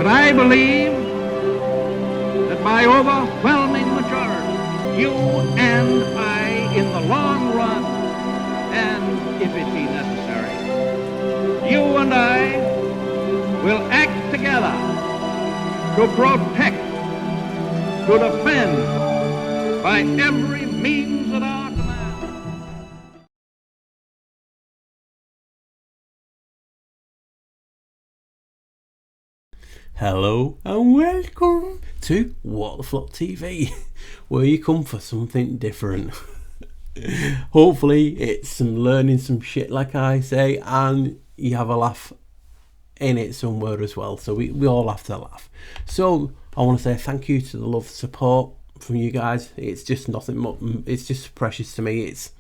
But I believe that by overwhelming majority, you and I, in the long run, and if it be necessary, you and I will act together to protect, to defend, by every means at our command. Hello and welcome to What the Flop TV, where you come for something different. Hopefully it's some learning some shit like I say, and you have a laugh in it somewhere as well, so we all have to laugh. So I want to say thank you to the love support from you guys. It's just nothing more, it's just precious to me. It's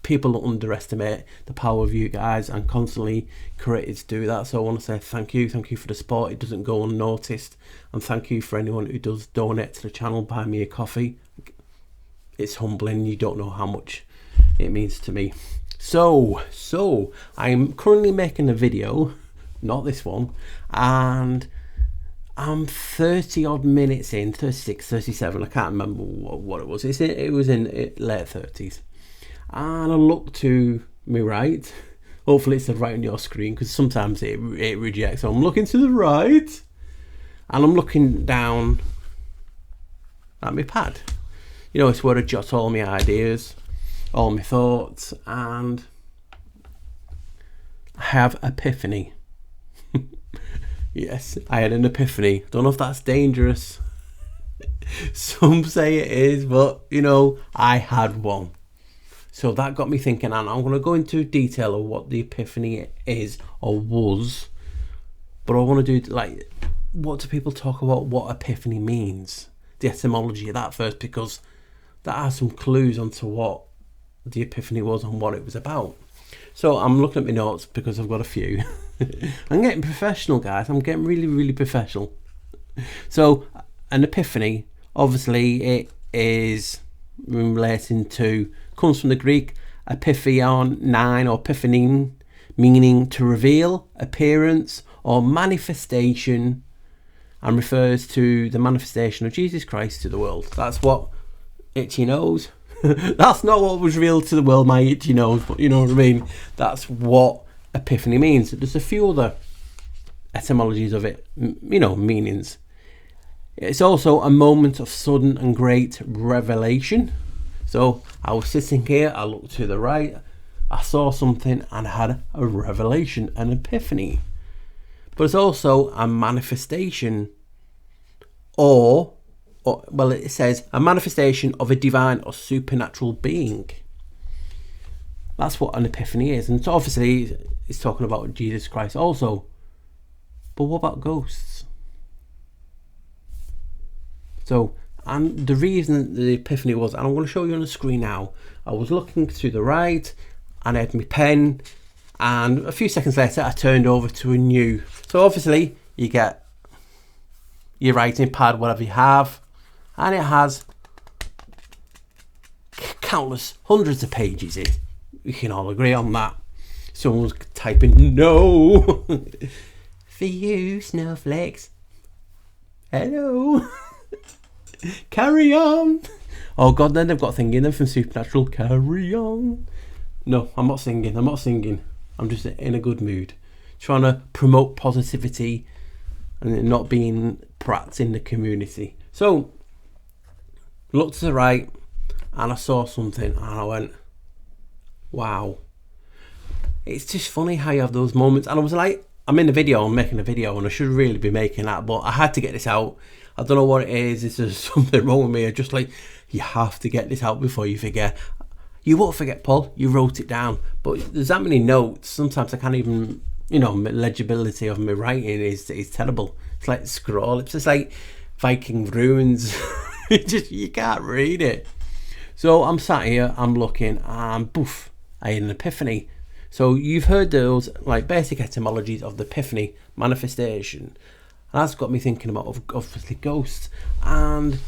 people underestimate the power of you guys, and constantly creators do that. So I want to say thank you for the support. It doesn't go unnoticed, and thank you for anyone who does donate to the channel, buy me a coffee. It's humbling. You don't know how much it means to me. So I'm currently making a video, not this one, and I'm 30 odd minutes in, 36, 37, I can't remember what it was. It was in late 30s. And I look to my right. Hopefully it's the right on your screen, because sometimes it rejects. So I'm looking to the right, and I'm looking down at my pad. You know, it's where I jot all my ideas, all my thoughts, and I have epiphany. Yes, I had an epiphany. Don't know if that's dangerous. Some say it is, but you know, I had one. So that got me thinking, and I'm going to go into detail of what the epiphany is or was, but I want to do, like, what do people talk about what epiphany means? The etymology of that first, because that has some clues onto what the epiphany was and what it was about. So I'm looking at my notes because I've got a few. I'm getting professional, guys. I'm getting really professional. So an epiphany, obviously it is relating to, comes from the Greek epiphion 9 or epiphanein, meaning to reveal, appearance or manifestation, and refers to the manifestation of Jesus Christ to the world. That's what itchy nose. That's not what was revealed to the world, my itchy nose, but you know what I mean. That's what epiphany means. There's a few other etymologies of it, you know, meanings. It's also a moment of sudden and great revelation. So I was sitting here, I looked to the right, I saw something and I had a revelation, an epiphany. But it's also a manifestation, or well, it says a manifestation of a divine or supernatural being. That's what an epiphany is. And so obviously it's talking about Jesus Christ also. But what about ghosts? So, and the reason the epiphany was, and I'm going to show you on the screen now, I was looking to the right and I had my pen, and a few seconds later I turned over to a new. So obviously you get your writing pad, whatever you have, and it has countless, hundreds of pages in. We can all agree on that. Someone's typing no. For you, snowflakes. Hello. Carry on. Oh god, then they've got thinking them from Supernatural. Carry on. No, I'm not singing. I'm just in a good mood, trying to promote positivity and not being prats in the community. So looked to the right and I saw something and I went, wow. It's just funny how you have those moments. And I was like, I'm in the video, I'm making a video, and I should really be making that, but I had to get this out. I don't know what it is. Is there something wrong with me? I just like, you have to get this out before you forget. You won't forget, Paul. You wrote it down. But there's that many notes. Sometimes I can't even, you know, legibility of my writing is terrible. It's like scroll. It's just like Viking ruins. You can't read it. So I'm sat here, I'm looking, and poof, I had an epiphany. So you've heard those like basic etymologies of the epiphany, manifestation. And that's got me thinking about obviously ghosts. And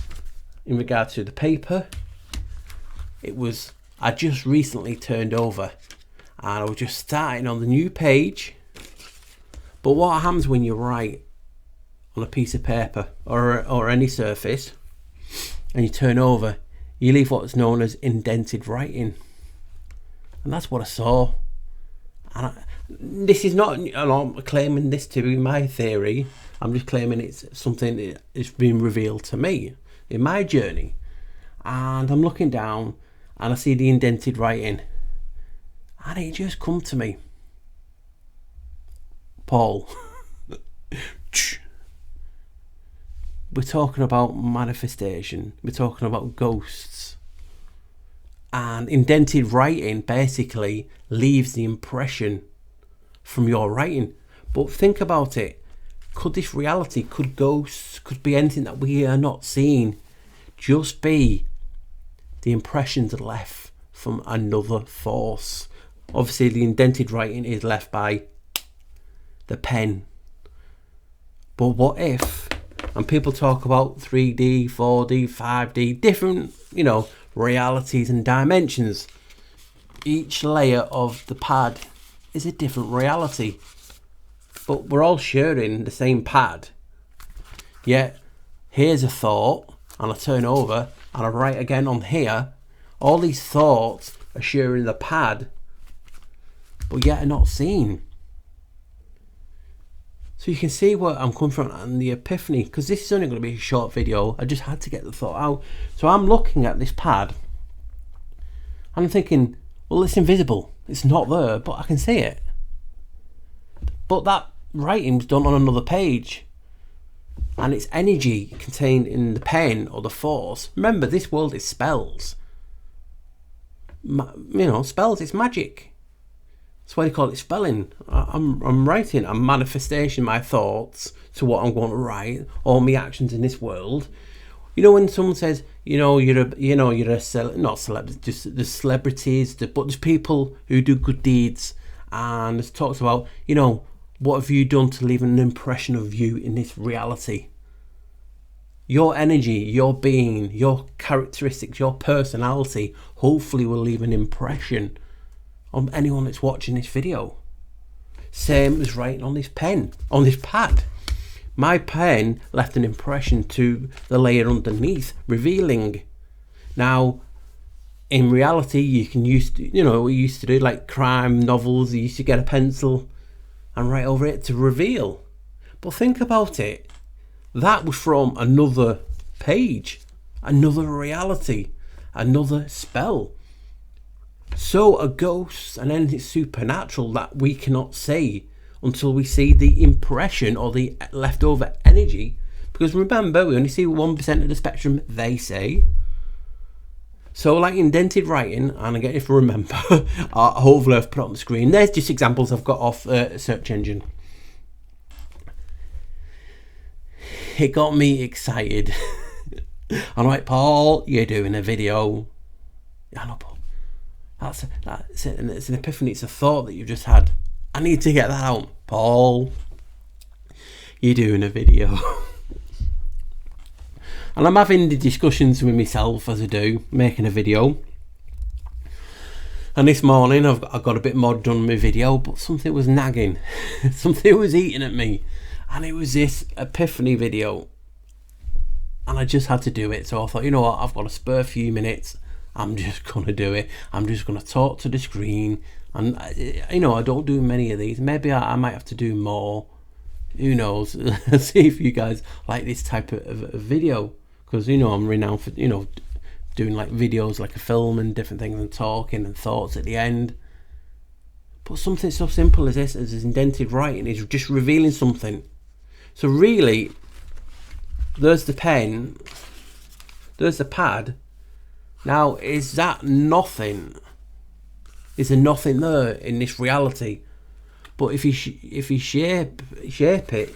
in regard to the paper, it was, I just recently turned over and I was just starting on the new page. But what happens when you write on a piece of paper or any surface, and you turn over, you leave what's known as indented writing. And that's what I saw. And this is not, I'm not claiming this to be my theory. I'm just claiming it's something that is being revealed to me in my journey. And I'm looking down and I see the indented writing, and it just come to me. Paul, we're talking about manifestation, we're talking about ghosts, and indented writing basically leaves the impression from your writing. But think about it, could this reality, could ghosts, could be anything that we are not seeing, just be the impressions left from another force? Obviously the indented writing is left by the pen, but what if, and people talk about 3D, 4D, 5D, different, realities and dimensions. Each layer of the pad is a different reality, but we're all sharing the same pad. Yet here's a thought, and I turn over and I write again on here. All these thoughts are sharing the pad, but yet are not seen. So you can see where I'm coming from and the epiphany, because this is only going to be a short video. I just had to get the thought out. So I'm looking at this pad and I'm thinking, well, it's invisible, it's not there, but I can see it. But that writing's done on another page, and it's energy contained in the pen or the force. Remember, this world is spells. Spells, it's magic. That's why they call it spelling. I'm writing, I'm manifestation, my thoughts to what I'm going to write, all my actions in this world. When someone says, you're a not celebrity, just the celebrities, but there's people who do good deeds, and it talks about, what have you done to leave an impression of you in this reality? Your energy, your being, your characteristics, your personality, hopefully will leave an impression on anyone that's watching this video. Same as writing on this pen, on this pad. My pen left an impression to the layer underneath, revealing. Now, in reality, you can use, we used to do like crime novels. You used to get a pencil and write over it to reveal. But think about it. That was from another page, another reality, another spell. So a ghost and anything supernatural that we cannot see until we see the impression or the leftover energy. Because remember, we only see 1% of the spectrum, they say. So like indented writing, and again, if I remember, hopefully I've put it on the screen. There's just examples I've got off a search engine. It got me excited. I'm like, Paul, you're doing a video. I know, Paul. That's it. And it's an epiphany. It's a thought that you've just had. I need to get that out. Paul, you're doing a video. And I'm having the discussions with myself as I do, making a video. And this morning I got a bit more done with my video, but something was nagging. Something was eating at me. And it was this epiphany video. And I just had to do it. So I thought, you know what, I've got a spare few minutes. I'm just going to do it. I'm just going to talk to the screen. And, I don't do many of these. Maybe I might have to do more. Who knows? See if you guys like this type of video. Because, I'm renowned for, doing like videos like a film and different things and talking and thoughts at the end. But something so simple as this, as indented writing, is just revealing something. So really, there's the pen, there's the pad. Now, is that nothing? Is there nothing there in this reality? But if you shape it,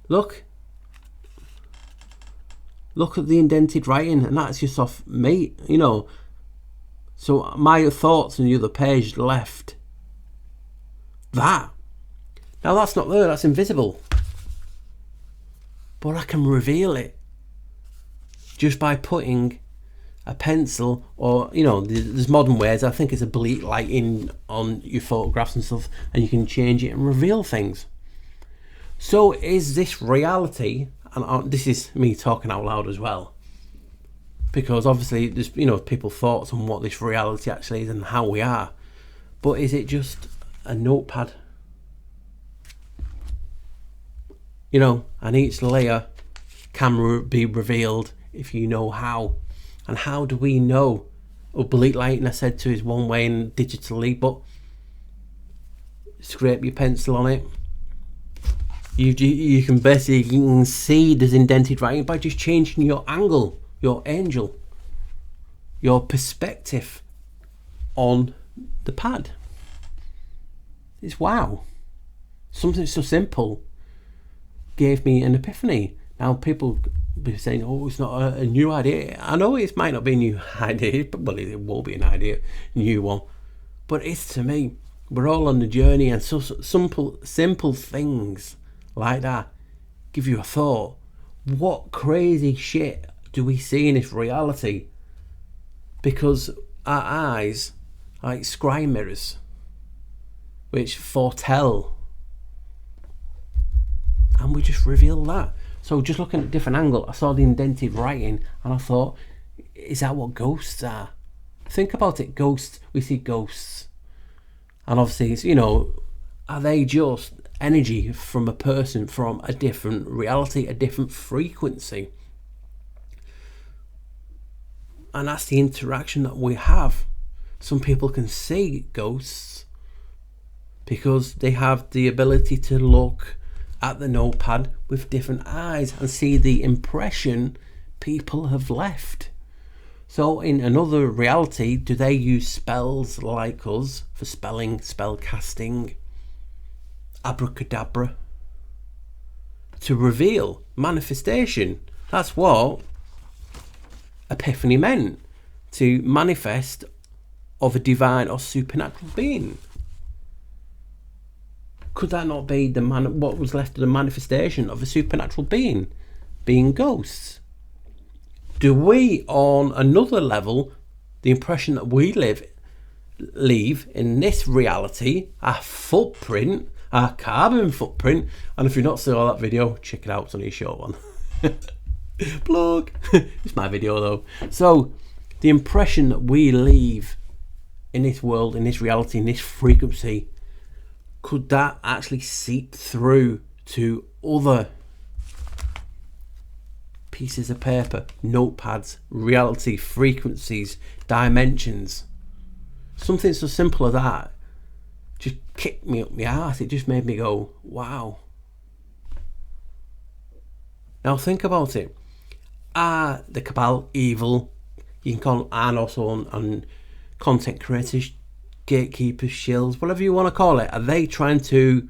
look at the indented writing, and that's just off me, So my thoughts on the other page left that. Now that's not there, that's invisible. But I can reveal it just by putting a pencil, or there's modern ways. I think it's a bleak lighting on your photographs and stuff, and you can change it and reveal things. So is this reality, and this is me talking out loud as well, because obviously there's, you know, people's thoughts on what this reality actually is and how we are, but is it just a notepad? You know, and each layer can be revealed if you know how. And how do we know? Oblique lighting, I said to, is one way and digitally, but scrape your pencil on it. You can basically see there's indented writing by just changing your angle, your angel, your perspective on the pad. It's wow. Something so simple gave me an epiphany. Now people be saying, oh, it's not a new idea. I know it might not be a new idea, but well, it will be an idea, new one. But it's, to me, we're all on the journey, and so simple things like that give you a thought. What crazy shit do we see in this reality? Because our eyes are like scry mirrors, which foretell, and we just reveal that. So just looking at a different angle, I saw the indented writing and I thought, is that what ghosts are? Think about it, ghosts, we see ghosts. And obviously, it's, you know, are they just energy from a person from a different reality, a different frequency? And that's the interaction that we have. Some people can see ghosts because they have the ability to look at the notepad with different eyes and see the impression people have left. So in another reality, do they use spells like us for spelling, spell casting, abracadabra, to reveal manifestation? That's what epiphany meant, to manifest of a divine or supernatural being. Could that not be what was left of the manifestation of a supernatural being ghosts? Do we, on another level, the impression that we leave in this reality, our footprint, our carbon footprint, and if you've not saw that video, check it out, it's only a short one. Plug! It's my video though. So, the impression that we leave in this world, in this reality, in this frequency, could that actually seep through to other pieces of paper, notepads, reality, frequencies, dimensions? Something so simple as that just kicked me up my ass. It just made me go, wow. Now think about it. Are the cabal evil? You can call them, and also on content creators, gatekeepers, shills, whatever you want to call it. Are they trying to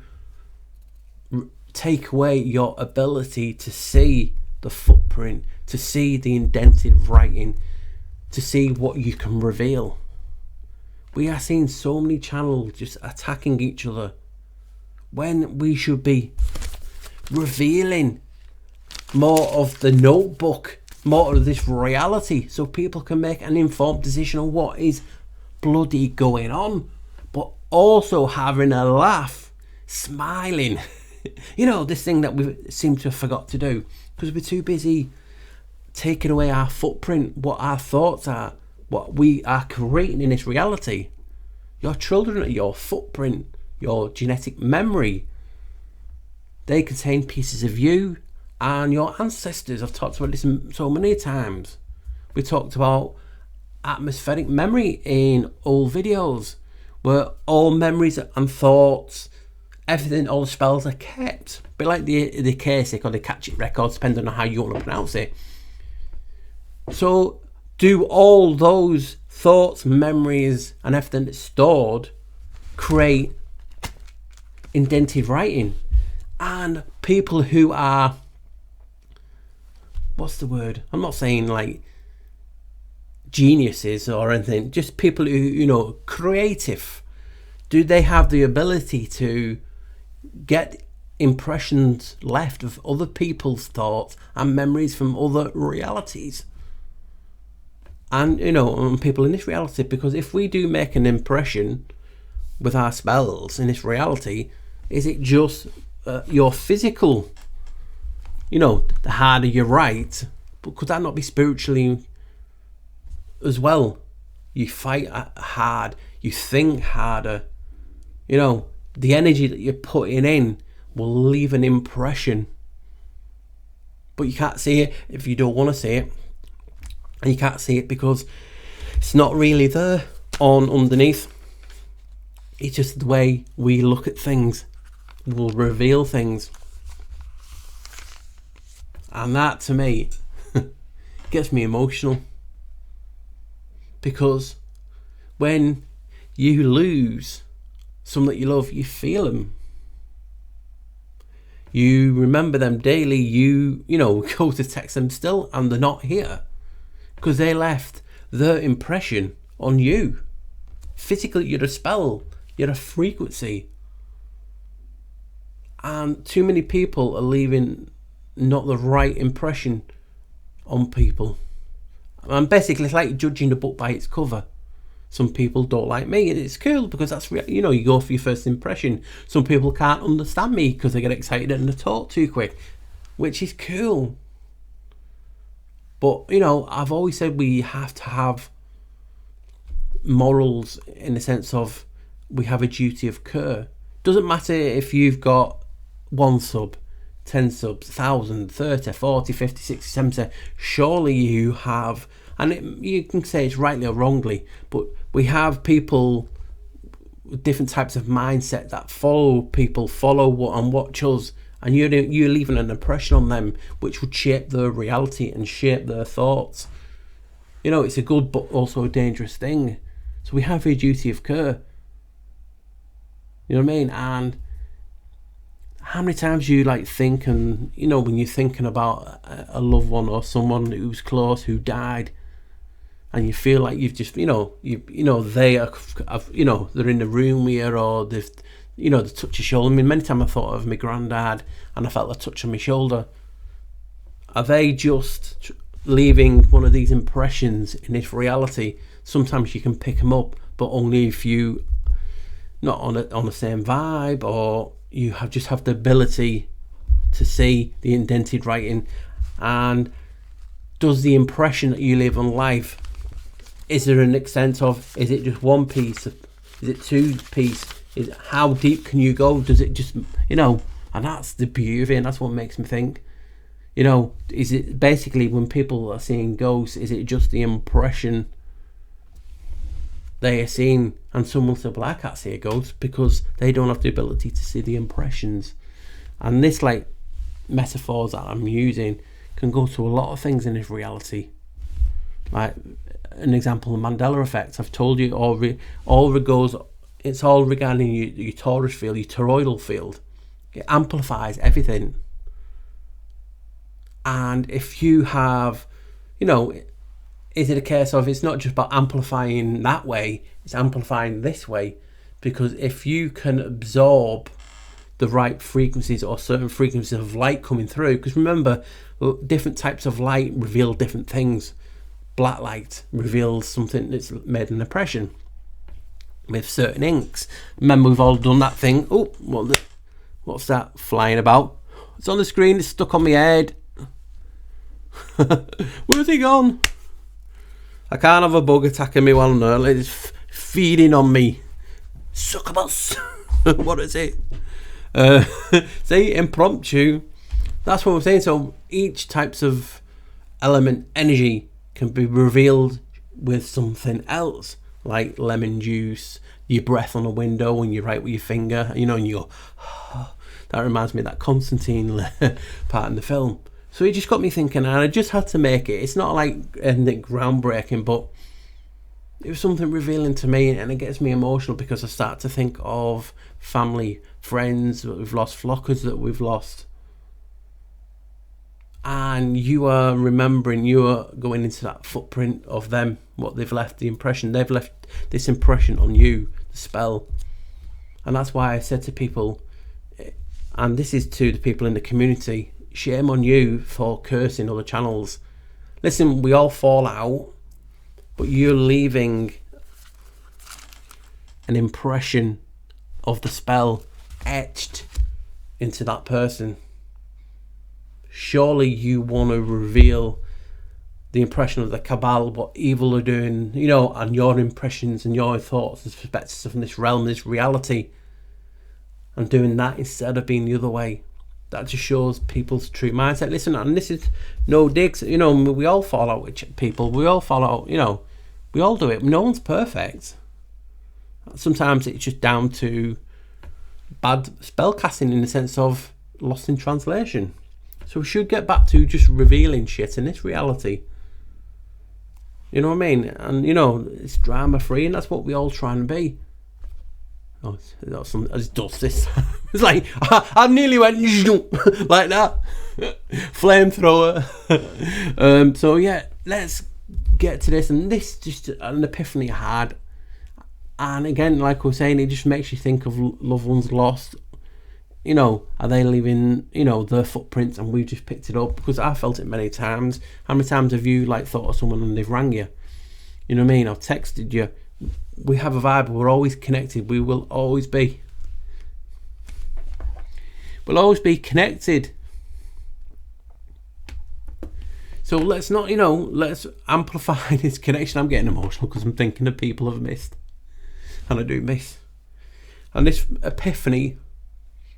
take away your ability to see the footprint, to see the indented writing, to see what you can reveal? We are seeing so many channels just attacking each other when we should be revealing more of the notebook, more of this reality, so people can make an informed decision on what is bloody going on, but also having a laugh, smiling. You know, this thing that we seem to have forgot to do because we're too busy taking away our footprint, what our thoughts are, what we are creating in this reality. Your children are your footprint, your genetic memory. They contain pieces of you and your ancestors. I've talked about this so many times. We talked about atmospheric memory in old videos, where all memories and thoughts, everything, all the spells are kept. A bit like the Kasich or the Catch It records, depending on how you want to pronounce it. So do all those thoughts, memories and everything that's stored create indented writing? And people who are, what's the word? I'm not saying like geniuses or anything, just people who, you know, creative. Do they have the ability to get impressions left of other people's thoughts and memories from other realities? And, you know, on people in this reality, because if we do make an impression with our spells in this reality, is it just your physical, the harder you write, but could that not be spiritually as well? You fight hard, you think harder, the energy that you're putting in will leave an impression, but you can't see it if you don't want to see it, and you can't see it because it's not really there underneath. It's just the way we look at things will reveal things, and that to me gets me emotional, because when you lose someone that you love, you feel them, you remember them daily, you go to text them still, and they're not here because they left their impression on you. Physically, you're a spell, you're a frequency, and too many people are leaving not the right impression on people. And basically, it's like judging a book by its cover. Some people don't like me, and it's cool because that's you go for your first impression. Some people can't understand me because they get excited and they talk too quick, which is cool. But I've always said we have to have morals in the sense of we have a duty of care. Doesn't matter if you've got 1 sub, 10 subs, 1,000, 30, 40, 50, 60, 70. Surely you have, and you can say it's rightly or wrongly, but we have people with different types of mindset that follow what and watch us, and you're leaving an impression on them which would shape their reality and shape their thoughts. It's a good but also a dangerous thing. So we have a duty of care. You know what I mean? And how many times you think, and when you're thinking about a loved one or someone who's close who died, and you feel like you've just they are they're in the room with you, or they've they touch your shoulder. I mean, many times I thought of my granddad and I felt a touch on my shoulder. Are they just leaving one of these impressions in this reality? Sometimes you can pick them up, but only if you not on the same vibe, or you just have the ability to see the indented writing. And does the impression that you leave on life, is there an extent of, is it just one piece, is it 2 piece, how deep can you go? Does it just and that's the beauty of it, and that's what makes me think, is it basically, when people are seeing ghosts, is it just the impression they are seeing? And someone will say, well, I can't see a ghost because they don't have the ability to see the impressions. And this metaphors that I'm using can go to a lot of things in this reality. Like an example, the Mandela effect. I've told you it's all regarding your torus field, your toroidal field. It amplifies everything. And if you have, is it a case of, it's not just about amplifying that way, it's amplifying this way? Because if you can absorb the right frequencies or certain frequencies of light coming through, because remember, different types of light reveal different things. Black light reveals something that's made an impression with certain inks. Remember, we've all done that thing. Oh, what's that flying about? It's on the screen, it's stuck on my head. Where's he gone? I can't have a bug attacking me while I'm there. It's feeding on me. Succubus. What is it? See, impromptu. That's what I'm saying. So each types of element, energy, can be revealed with something else, like lemon juice, your breath on a window when you write with your finger, and you go, oh. That reminds me of that Constantine part in the film. So it just got me thinking, and I just had to make it. It's not like anything groundbreaking, but it was something revealing to me, and it gets me emotional because I start to think of family, friends that we've lost, flockers that we've lost. And you are remembering, you are going into that footprint of them, what they've left, the impression. They've left this impression on you, the spell. And that's why I said to people, and this is to the people in the community, shame on you for cursing other channels. Listen, we all fall out, but you're leaving an impression of the spell etched into that person. Surely you want to reveal the impression of the cabal, what evil are doing, and your impressions and your thoughts and perspectives from this realm, this reality, and doing that instead of being the other way. That just shows people's true mindset. Listen, and this is no digs, we all fall out with people, we all fall out, we all do it. No one's perfect. Sometimes it's just down to bad spell casting in the sense of lost in translation. So we should get back to just revealing shit in this reality. You know what I mean? And it's drama free, and that's what we all try and be. Oh, it's dust this. It's like I nearly went like that. Flamethrower. So yeah, let's get to this, and this just an epiphany I had. And again, like we were saying, it just makes you think of loved ones lost. Are they leaving, their footprints, and we've just picked it up? Because I felt it many times. How many times have you thought of someone and they've rang you? You know what I mean? I've texted you. We have a vibe. We're always connected. We will always be. We'll always be connected. So let's not, let's amplify this connection. I'm getting emotional because I'm thinking of people I've missed. And I do miss. And this epiphany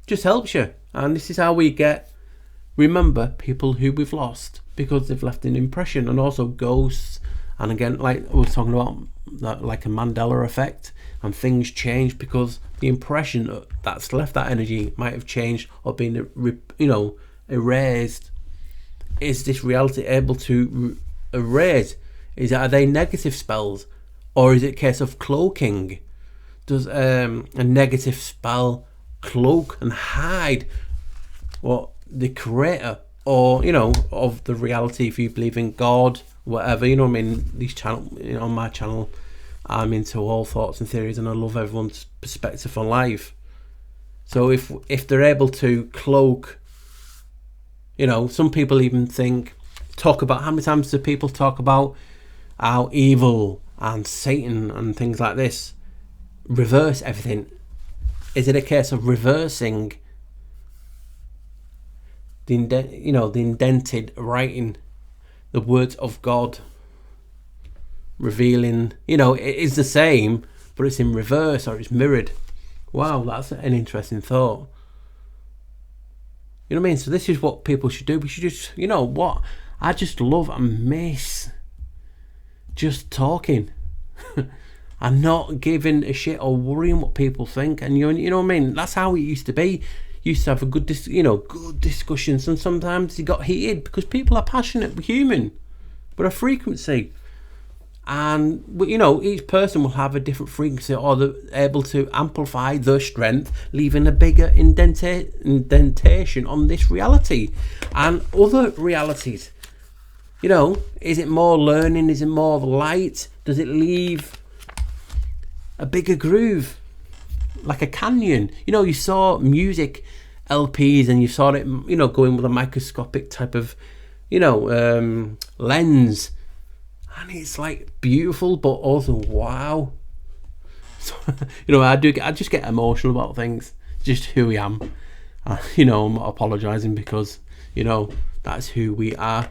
just helps you. And this is how we remember people who we've lost, because they've left an impression. And also ghosts. And again, like we were talking about, like a Mandela effect, and things change because the impression that's left, that energy might have changed or been erased. Is this reality able to erase? Are they negative spells, or is it a case of cloaking? Does a negative spell cloak and hide what the creator, or of the reality, if you believe in God, whatever, these on my channel, I'm into all thoughts and theories, and I love everyone's perspective on life. So if they're able to cloak, some people even talk about, how many times do people talk about how evil and Satan and things like this reverse everything? Is it a case of reversing the indented writing, the words of God, revealing, it is the same, but it's in reverse, or it's mirrored? Wow, that's an interesting thought. You know what I mean? So this is what people should do. We should just, I just love and miss just talking. And not giving a shit or worrying what people think. And you know what I mean? That's how it used to be. Used to have a good discussions, and sometimes it got heated because people are passionate. We're human. We're a frequency. And each person will have a different frequency, or they're able to amplify their strength, leaving a bigger indentation on this reality and other realities. Is it more learning? Is it more light? Does it leave a bigger groove, like a canyon? You saw music LPs, and you saw it, going with a microscopic type of, lens, and it's like beautiful, but also wow. So, I just get emotional about things, just who I am. I'm not apologising, because that's who we are.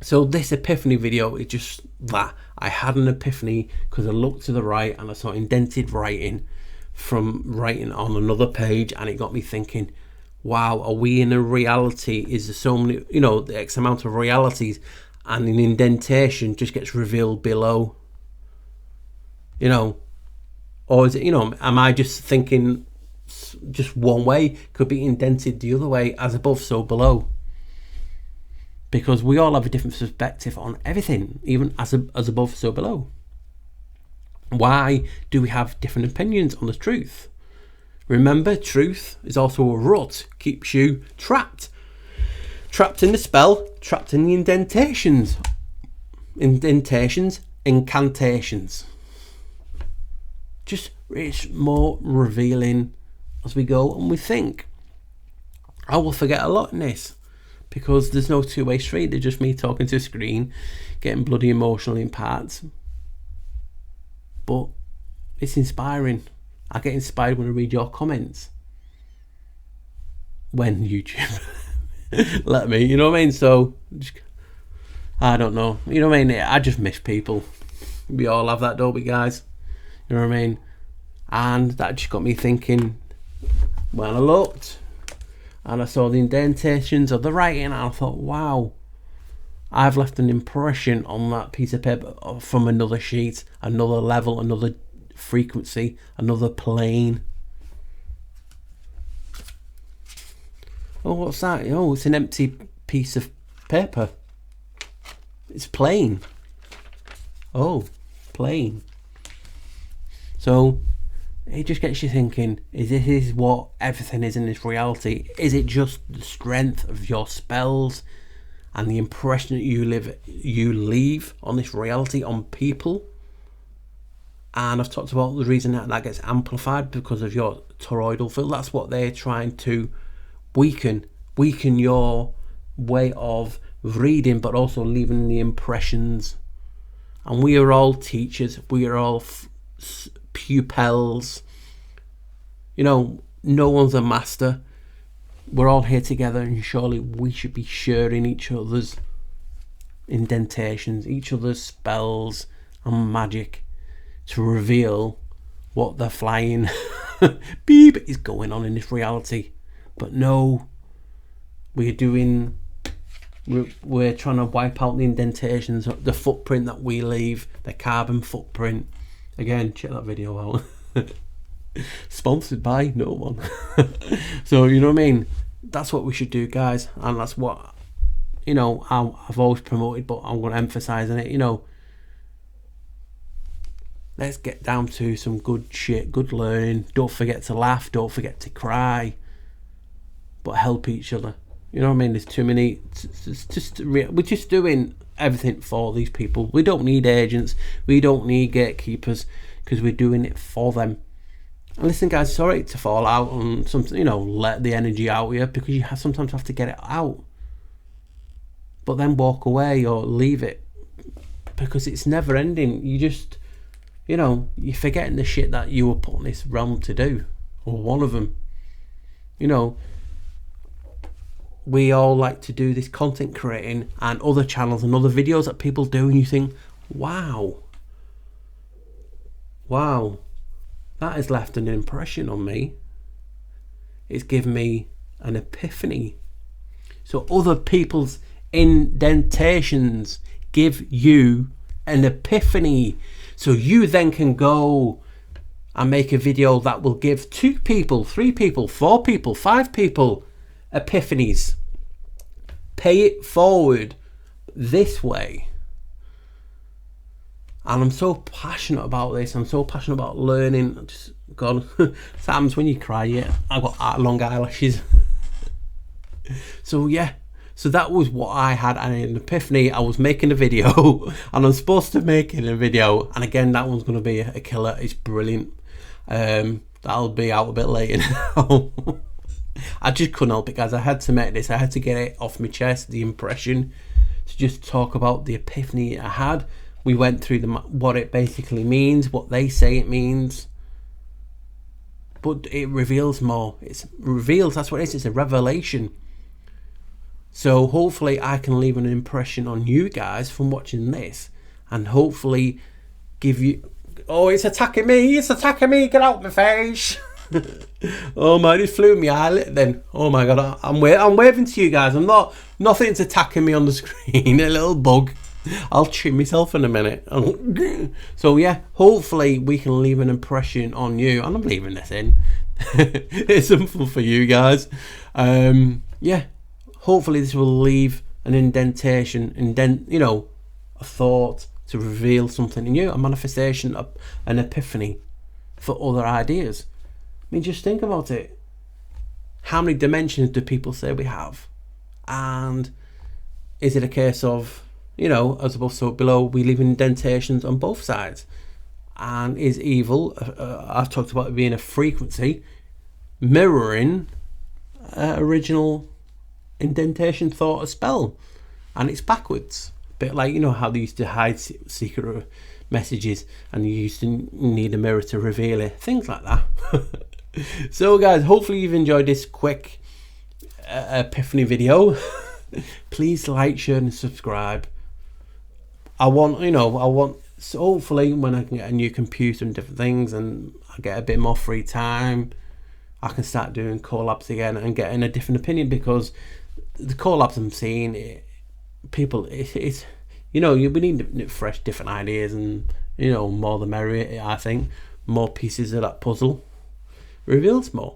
So this epiphany video is just that. I had an epiphany because I looked to the right and I saw indented writing from writing on another page, and it got me thinking, wow, are we in a reality? Is there so many, the X amount of realities, and an indentation just gets revealed below? Or is it, am I just thinking just one way? Could be indented the other way, as above, so below. Because we all have a different perspective on everything, even as above, so below. Why do we have different opinions on the truth? Remember, truth is also a rut, keeps you trapped. Trapped in the spell, trapped in the indentations. Incantations. Just, it's more revealing as we go and we think. I will forget a lot in this, because there's no two-way street. There's just me talking to a screen, getting bloody emotional in parts. But it's inspiring. I get inspired when I read your comments. when YouTube let me, you know what I mean? So I don't know, you know what I mean? I just miss people. We all have that, don't we, guys? You know what I mean? And that just got me thinking when I looked and I saw the indentations of the writing, and I thought, wow, I've left an impression on that piece of paper from another sheet, another level, another frequency, another plane. Oh, what's that? Oh, it's an empty piece of paper. It's plain. Oh, plain. So it just gets you thinking, is this what everything is in this reality? Is it just the strength of your spells and the impression that you leave on this reality on people? And I've talked about the reason that gets amplified because of your toroidal field. That's what they're trying to weaken your way of reading, but also leaving the impressions. And we are all teachers, we are all pupils, you know, no one's a master. We're all here together, and surely we should be sharing each other's indentations, each other's spells and magic to reveal what the flying beep is going on in this reality. But no, we're trying to wipe out the indentations, the footprint that we leave, the carbon footprint. Again, check that video out. Sponsored by no one. So, you know what I mean? That's what we should do, guys. And that's what, you know, I've always promoted, but I'm going to emphasize on it. You know, let's get down to some good shit, good learning. Don't forget to laugh. Don't forget to cry. But help each other. You know what I mean? There's too many. We're just doing everything for these people. We don't need agents. We don't need gatekeepers, because we're doing it for them. And listen, guys, sorry to fall out on something. You know, let the energy out here, because you sometimes have to get it out. But then walk away or leave it, because it's never ending. You just, you know, you're forgetting the shit that you were put in this realm to do, or one of them. You know, we all like to do this content creating and other channels and other videos that people do, and you think, wow, that has left an impression on me. It's given me an epiphany. So other people's indentations give you an epiphany. So you then can go and make a video that will give 2 people, 3 people, 4 people, 5 people epiphanies. Pay it forward this way. And I'm so passionate about this. I'm so passionate about learning. Just God, Sam's when you cry, yeah, I've got long eyelashes. So yeah, so that was what I had, an epiphany. I was making a video, and I'm supposed to make a video, and again, that one's going to be a killer. It's brilliant. That'll be out a bit later now. I just couldn't help it, guys. I had to make this. I had to get it off my chest, the impression, to just talk about the epiphany I had. We went through what it basically means, what they say it means. But it reveals more. It reveals, that's what it is. It's a revelation. So hopefully I can leave an impression on you guys from watching this, and hopefully give you... Oh, it's attacking me. It's attacking me. Get out my face. Oh my, it flew me eyelid then. Oh my God, I'm waving to you guys. Nothing's attacking me on the screen. A little bug. I'll chew myself in a minute. So yeah, hopefully we can leave an impression on you, and I'm leaving this in. It's something for you guys. Yeah, hopefully this will leave an indentation, you know, a thought to reveal something in you, a manifestation, an epiphany for other ideas. I mean, just think about it. How many dimensions do people say we have? And is it a case of, you know, as above so below, we leave indentations on both sides? And is evil, I've talked about it being a frequency, mirroring original indentation, thought, or spell, and it's backwards. A bit like, you know, how they used to hide secret messages, and you used to need a mirror to reveal it, things like that. So guys, hopefully you've enjoyed this quick Epiphany video, please like, share and subscribe. I want, so hopefully when I can get a new computer and different things and I get a bit more free time, I can start doing collabs again and getting a different opinion, because the collabs I'm seeing, it's we need fresh, different ideas, and more the merrier. I think more pieces of that puzzle reveals more.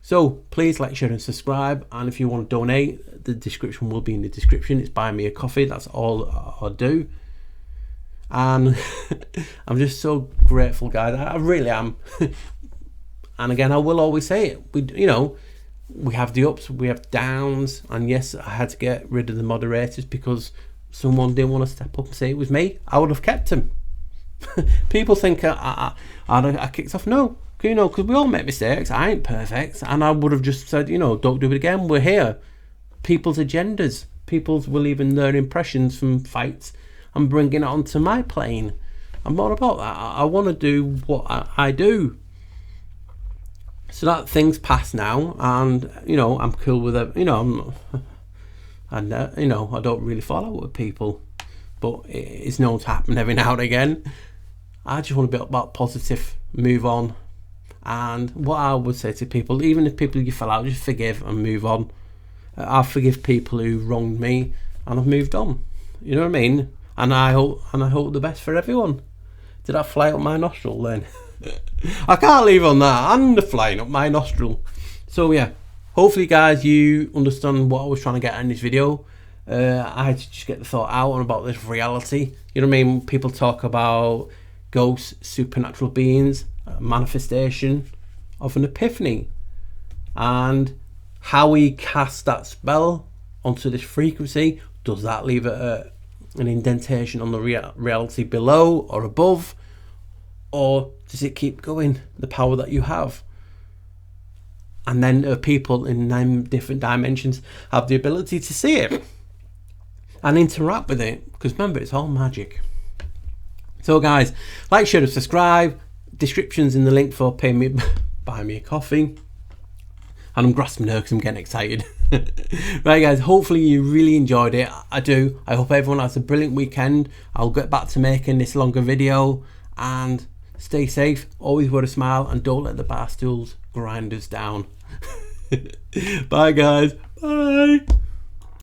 So please like, share and subscribe, and if you want to donate, the description will be in the description. It's buy me a coffee. That's all I do, and I'm just so grateful, guys. I really am. And again, I will always say it. We have the ups, we have downs, and yes, I had to get rid of the moderators because someone didn't want to step up and say it was me. I would have kept him. People think I kicked off. No, because we all make mistakes. I ain't perfect, and I would have just said, don't do it again. We're here. People's agendas, people's will leaving their impressions from fights and bringing it onto my plane. I'm not about that. I want to do what I do. So that thing's past now, and I'm cool with it. I don't really fall out with people, but it's known to happen every now and again. I just want to be about positive, move on, and what I would say to people, even if people you fell out, just forgive and move on. I forgive people who wronged me, and I've moved on. You know what I mean? And I hope the best for everyone. Did I fly up my nostril then? I can't leave on that. And the flying up my nostril. So yeah, hopefully guys you understand what I was trying to get in this video. I had to just get the thought out and about this reality. You know what I mean? People talk about ghosts, supernatural beings, manifestation of an epiphany, and how we cast that spell onto this frequency. Does that leave an indentation on the reality below or above? Or does it keep going, the power that you have? And then people in 9 different dimensions have the ability to see it and interact with it, because remember, it's all magic. So guys, like, share and subscribe. Descriptions in the link for buy me a coffee. And I'm grasping her because I'm getting excited. Right guys, hopefully you really enjoyed it. I do. I hope everyone has a brilliant weekend. I'll get back to making this longer video, and stay safe, always wear a smile, and don't let the bar stools grind us down. Bye guys. Bye.